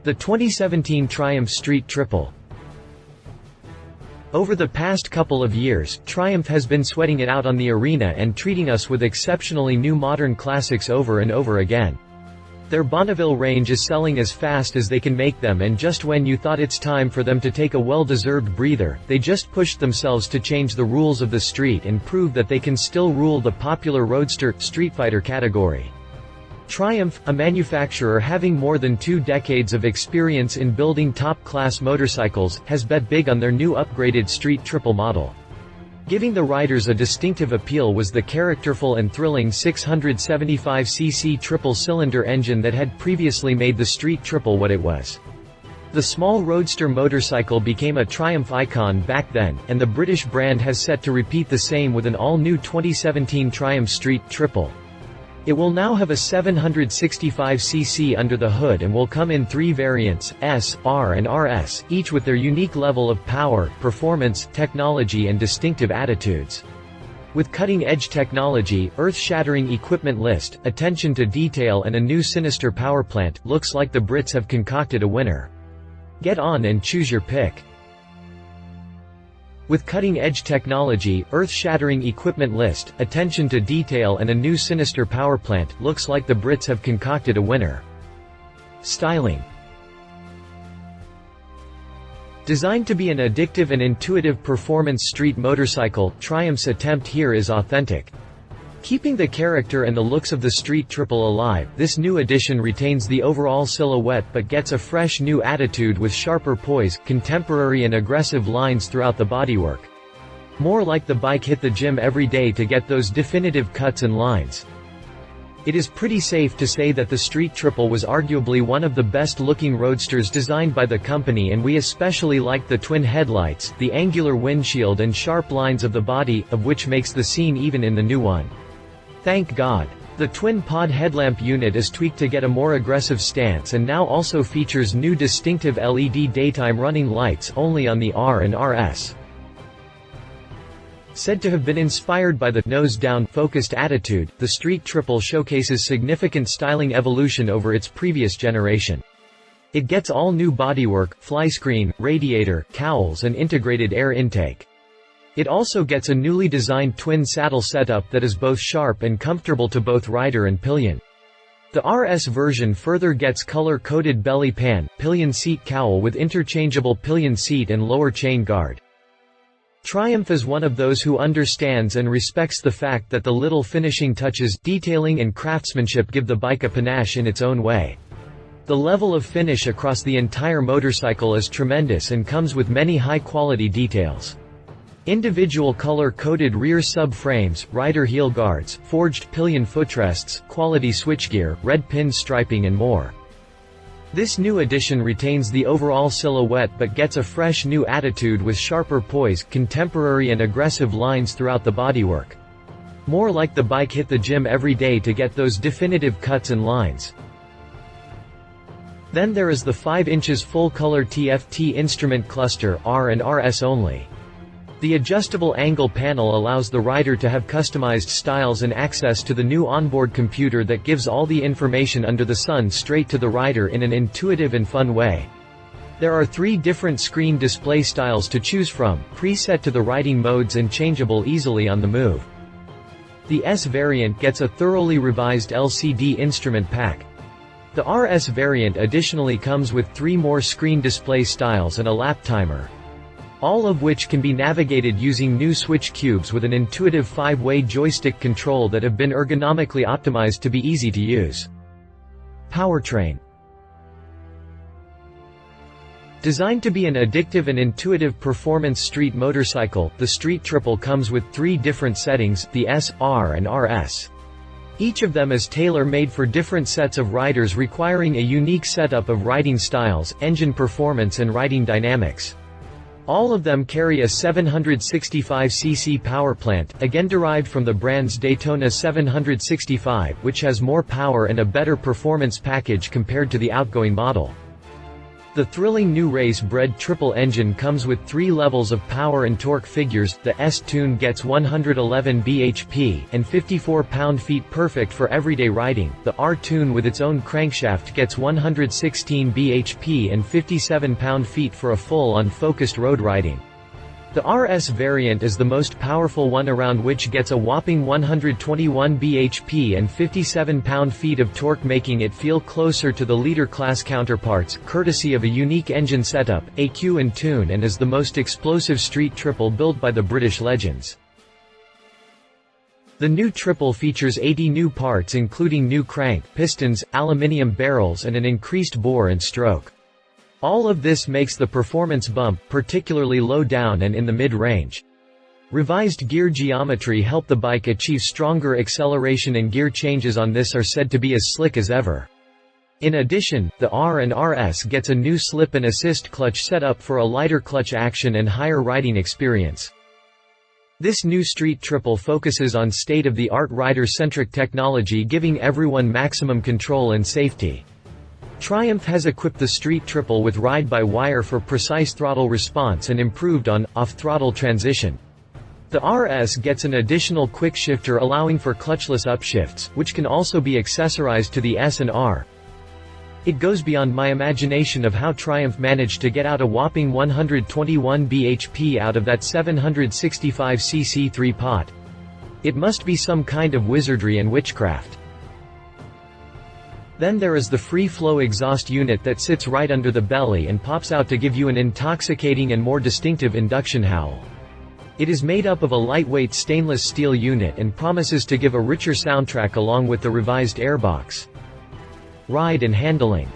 The 2017 Triumph Street Triple. Over the past couple of years, Triumph has been sweating it out on the arena and treating us with exceptionally new modern classics over and over again. Their Bonneville range is selling as fast as they can make them, and just when you thought it's time for them to take a well-deserved breather, they just pushed themselves to change the rules of the street and prove that they can still rule the popular roadster, streetfighter category. Triumph, a manufacturer having more than 2 decades of experience in building top-class motorcycles, has bet big on their new upgraded Street Triple model. Giving the riders a distinctive appeal was the characterful and thrilling 675cc triple-cylinder engine that had previously made the Street Triple what it was. The small roadster motorcycle became a Triumph icon back then, and the British brand has set to repeat the same with an all-new 2017 Triumph Street Triple. It will now have a 765cc under the hood and will come in 3 variants, S, R and RS, each with their unique level of power, performance, technology and distinctive attitudes. With cutting-edge technology, earth-shattering equipment list, attention to detail and a new sinister power plant, looks like the Brits have concocted a winner. Get on and choose your pick. With cutting-edge technology, earth-shattering equipment list, attention to detail and a new sinister power plant, looks like the Brits have concocted a winner. Styling. Designed to be an addictive and intuitive performance street motorcycle, Triumph's attempt here is authentic. Keeping the character and the looks of the Street Triple alive, this new edition retains the overall silhouette but gets a fresh new attitude with sharper poise, contemporary and aggressive lines throughout the bodywork. More like the bike hit the gym every day to get those definitive cuts and lines. It is pretty safe to say that the Street Triple was arguably one of the best-looking roadsters designed by the company, and we especially liked the twin headlights, the angular windshield and sharp lines of the body, of which makes the scene even in the new one. Thank God. The twin-pod headlamp unit is tweaked to get a more aggressive stance and now also features new distinctive LED daytime running lights only on the R and RS. Said to have been inspired by the nose-down, focused attitude, the Street Triple showcases significant styling evolution over its previous generation. It gets all new bodywork, flyscreen, radiator, cowls and integrated air intake. It also gets a newly designed twin saddle setup that is both sharp and comfortable to both rider and pillion. The RS version further gets color-coded belly pan, pillion seat cowl with interchangeable pillion seat and lower chain guard. Triumph is one of those who understands and respects the fact that the little finishing touches, detailing and craftsmanship give the bike a panache in its own way. The level of finish across the entire motorcycle is tremendous and comes with many high-quality details. Individual color-coded rear sub-frames, rider heel guards, forged pillion footrests, quality switchgear, red pin striping and more. This new edition retains the overall silhouette but gets a fresh new attitude with sharper poise, contemporary and aggressive lines throughout the bodywork. More like the bike hit the gym every day to get those definitive cuts and lines. Then there is the 5 inches full-color TFT instrument cluster, R and RS only. The adjustable angle panel allows the rider to have customized styles and access to the new onboard computer that gives all the information under the sun straight to the rider in an intuitive and fun way. There are 3 different screen display styles to choose from, preset to the riding modes and changeable easily on the move. The S variant gets a thoroughly revised LCD instrument pack. The RS variant additionally comes with 3 more screen display styles and a lap timer. All of which can be navigated using new switch cubes with an intuitive 5-way joystick control that have been ergonomically optimized to be easy to use. Powertrain. Designed to be an addictive and intuitive performance street motorcycle, the Street Triple comes with 3 different settings, the S, R and RS. Each of them is tailor-made for different sets of riders requiring a unique setup of riding styles, engine performance and riding dynamics. All of them carry a 765cc power plant, again derived from the brand's Daytona 765, which has more power and a better performance package compared to the outgoing model. The thrilling new race-bred triple engine comes with 3 levels of power and torque figures. The S-Tune gets 111 bhp and 54 pound-feet, perfect for everyday riding. The R-Tune with its own crankshaft gets 116 bhp and 57 pound-feet for a full-on focused road riding. The RS variant is the most powerful one around, which gets a whopping 121 bhp and 57 pound-feet of torque, making it feel closer to the leader class counterparts, courtesy of a unique engine setup, EQ and tune, and is the most explosive street triple built by the British legends. The new triple features 80 new parts, including new crank, pistons, aluminium barrels, and an increased bore and stroke. All of this makes the performance bump, particularly low down and in the mid-range. Revised gear geometry help the bike achieve stronger acceleration, and gear changes on this are said to be as slick as ever. In addition, the R and RS gets a new slip and assist clutch setup for a lighter clutch action and higher riding experience. This new street triple focuses on state-of-the-art rider-centric technology, giving everyone maximum control and safety. Triumph has equipped the street triple with ride-by-wire for precise throttle response and improved on/off throttle transition. The RS gets an additional quick shifter, allowing for clutchless upshifts, which can also be accessorized to the S and R. It goes beyond my imagination of how Triumph managed to get out a whopping 121 bhp out of that 765cc 3-pot. It must be some kind of wizardry and witchcraft. Then there is the free-flow exhaust unit that sits right under the belly and pops out to give you an intoxicating and more distinctive induction howl. It is made up of a lightweight stainless steel unit and promises to give a richer soundtrack along with the revised airbox. Ride and handling.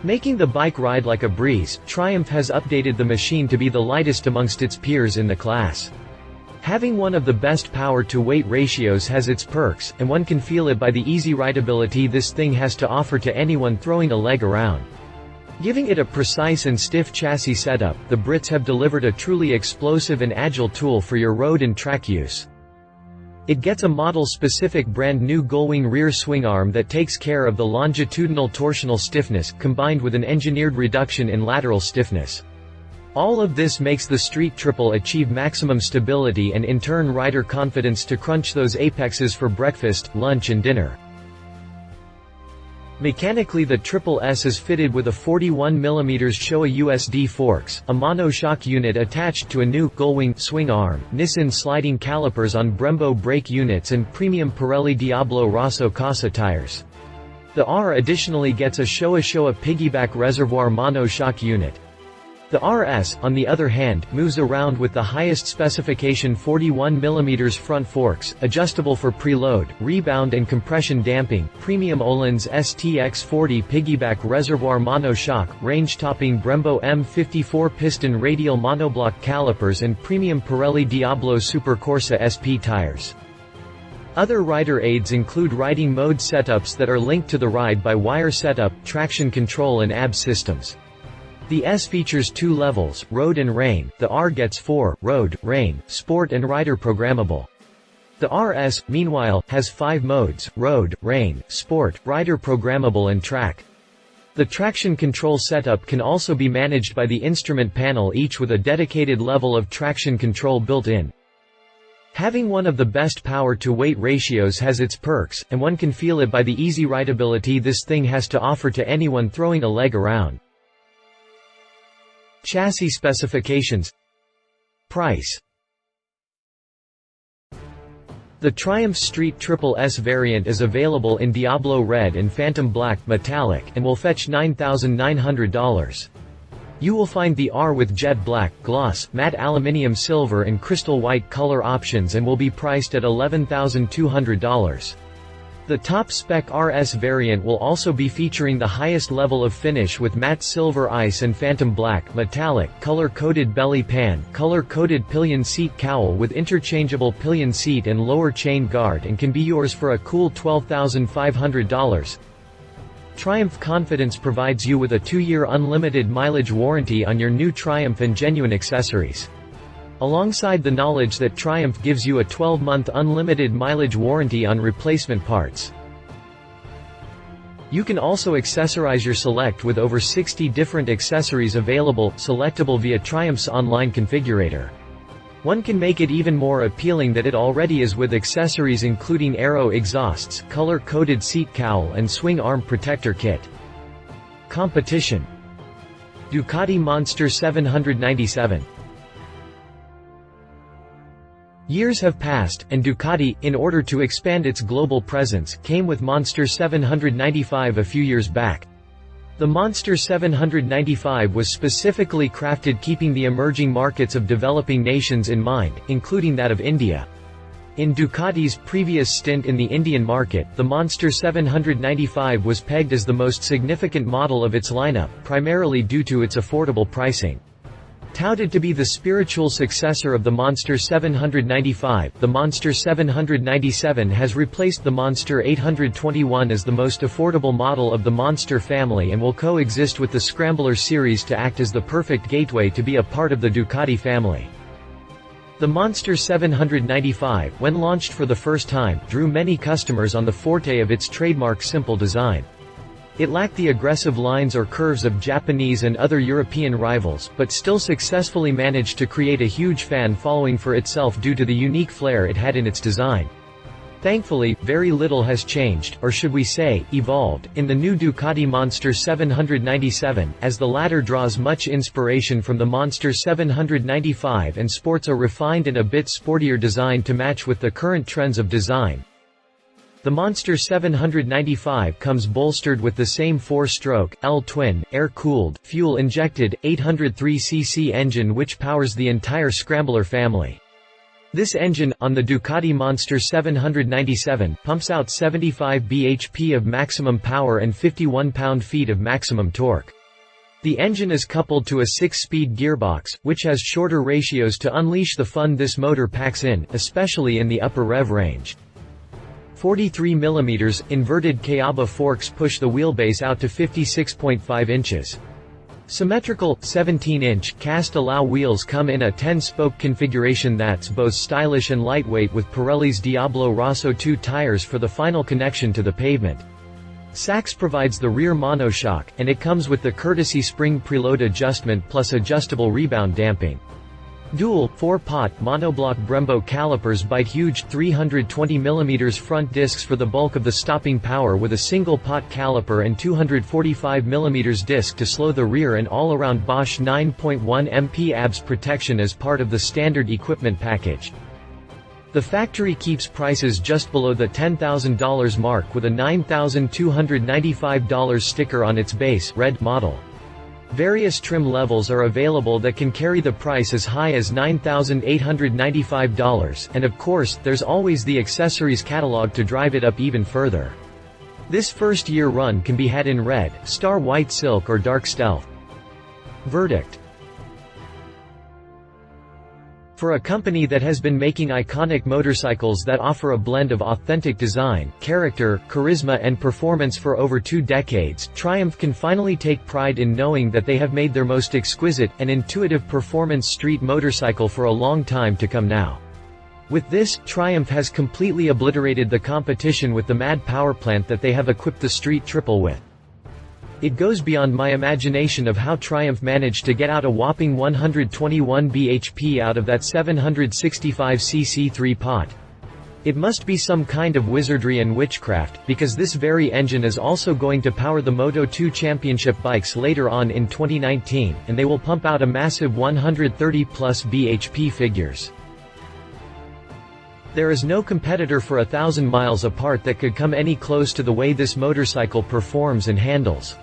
Making the bike ride like a breeze, Triumph has updated the machine to be the lightest amongst its peers in the class. Having one of the best power-to-weight ratios has its perks, and one can feel it by the easy rideability this thing has to offer to anyone throwing a leg around. Giving it a precise and stiff chassis setup, the Brits have delivered a truly explosive and agile tool for your road and track use. It gets a model-specific brand-new gullwing rear swing arm that takes care of the longitudinal torsional stiffness, combined with an engineered reduction in lateral stiffness. All of this makes the street triple achieve maximum stability and in turn rider confidence to crunch those apexes for breakfast, lunch and dinner. Mechanically, the Triple S is fitted with a 41mm Showa USD forks, a mono-shock unit attached to a new gullwing swing arm, Nissin sliding calipers on Brembo brake units, and premium Pirelli Diablo Rosso Casa tires. The R additionally gets a Showa piggyback reservoir mono-shock unit. The RS, on the other hand, moves around with the highest specification 41mm front forks, adjustable for preload, rebound and compression damping, premium Öhlins STX40 piggyback reservoir monoshock, range-topping Brembo M54 piston radial monoblock calipers, and premium Pirelli Diablo Super Corsa SP tires. Other rider aids include riding mode setups that are linked to the ride-by-wire setup, traction control and ABS systems. The S features 2 levels, Road and Rain. The R gets 4, Road, Rain, Sport and Rider programmable. The RS, meanwhile, has 5 modes, Road, Rain, Sport, Rider programmable and Track. The traction control setup can also be managed by the instrument panel, each with a dedicated level of traction control built in. Having one of the best power-to-weight ratios has its perks, and one can feel it by the easy rideability this thing has to offer to anyone throwing a leg around. Chassis specifications. Price. The Triumph Street Triple S variant is available in Diablo Red and Phantom Black metallic, and will fetch $9,900. You will find the R with jet black, gloss, matte aluminium silver and crystal white color options and will be priced at $11,200. The top-spec RS variant will also be featuring the highest level of finish with matte silver ice and phantom black metallic, color-coded belly pan, color-coded pillion seat cowl with interchangeable pillion seat and lower chain guard, and can be yours for a cool $12,500. Triumph Confidence provides you with a 2-year unlimited mileage warranty on your new Triumph and genuine accessories. Alongside the knowledge that Triumph gives you a 12-month unlimited mileage warranty on replacement parts. You can also accessorize your Select with over 60 different accessories available, selectable via Triumph's online configurator. One can make it even more appealing that it already is with accessories including aero exhausts, color-coded seat cowl and swing arm protector kit. Competition. Ducati Monster 797. Years have passed, and Ducati, in order to expand its global presence, came with Monster 795 a few years back. The Monster 795 was specifically crafted keeping the emerging markets of developing nations in mind, including that of India. In Ducati's previous stint in the Indian market, the Monster 795 was pegged as the most significant model of its lineup, primarily due to its affordable pricing. Touted to be the spiritual successor of the Monster 795, the Monster 797 has replaced the Monster 821 as the most affordable model of the Monster family and will coexist with the Scrambler series to act as the perfect gateway to be a part of the Ducati family. The Monster 795, when launched for the first time, drew many customers on the forte of its trademark simple design. It lacked the aggressive lines or curves of Japanese and other European rivals, but still successfully managed to create a huge fan following for itself due to the unique flair it had in its design. Thankfully, very little has changed, or should we say, evolved, in the new Ducati Monster 797, as the latter draws much inspiration from the Monster 795 and sports a refined and a bit sportier design to match with the current trends of design. The Monster 795 comes bolstered with the same 4-stroke, L-twin, air-cooled, fuel-injected, 803cc engine which powers the entire Scrambler family. This engine, on the Ducati Monster 797, pumps out 75 bhp of maximum power and 51 pound-feet of maximum torque. The engine is coupled to a 6-speed gearbox, which has shorter ratios to unleash the fun this motor packs in, especially in the upper rev range. 43mm inverted Kayaba forks push the wheelbase out to 56.5 inches. Symmetrical, 17-inch, cast-allow wheels come in a 10-spoke configuration that's both stylish and lightweight with Pirelli's Diablo Rosso 2 tires for the final connection to the pavement. Sachs provides the rear monoshock, and it comes with the courtesy spring preload adjustment plus adjustable rebound damping. Dual, 4-pot, monoblock Brembo calipers bite huge, 320mm front discs for the bulk of the stopping power with a single-pot caliper and 245mm disc to slow the rear and all-around Bosch 9.1 MP ABS protection as part of the standard equipment package. The factory keeps prices just below the $10,000 mark with a $9,295 sticker on its base, red model. Various trim levels are available that can carry the price as high as $9,895, and of course, there's always the accessories catalog to drive it up even further. This first-year run can be had in red, star white silk or dark stealth. Verdict. For a company that has been making iconic motorcycles that offer a blend of authentic design, character, charisma and performance for over 2 decades, Triumph can finally take pride in knowing that they have made their most exquisite and intuitive performance street motorcycle for a long time to come now. With this, Triumph has completely obliterated the competition with the mad powerplant that they have equipped the Street Triple with. It goes beyond my imagination of how Triumph managed to get out a whopping 121 bhp out of that 765cc 3-pot. It must be some kind of wizardry and witchcraft, because this very engine is also going to power the Moto2 Championship bikes later on in 2019, and they will pump out a massive 130+ bhp figures. There is no competitor for 1,000 miles apart that could come any close to the way this motorcycle performs and handles.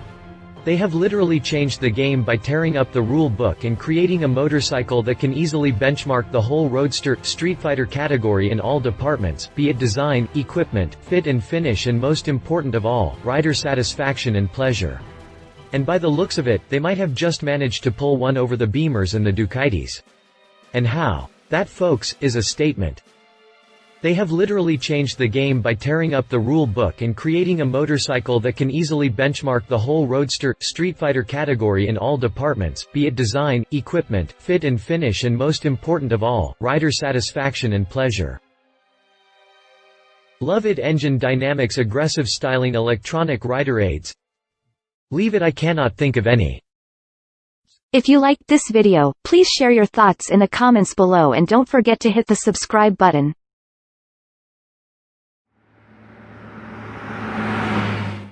They have literally changed the game by tearing up the rule book and creating a motorcycle that can easily benchmark the whole roadster, streetfighter category in all departments, be it design, equipment, fit and finish and most important of all, rider satisfaction and pleasure. And by the looks of it, they might have just managed to pull one over the Beamers and the Ducatis. And how? That, folks, is a statement. They have literally changed the game by tearing up the rule book and creating a motorcycle that can easily benchmark the whole roadster, streetfighter category in all departments, be it design, equipment, fit and finish and most important of all, rider satisfaction and pleasure. Love it engine dynamics aggressive styling electronic rider aids. Leave it I cannot think of any. If you liked this video, please share your thoughts in the comments below and don't forget to hit the subscribe button.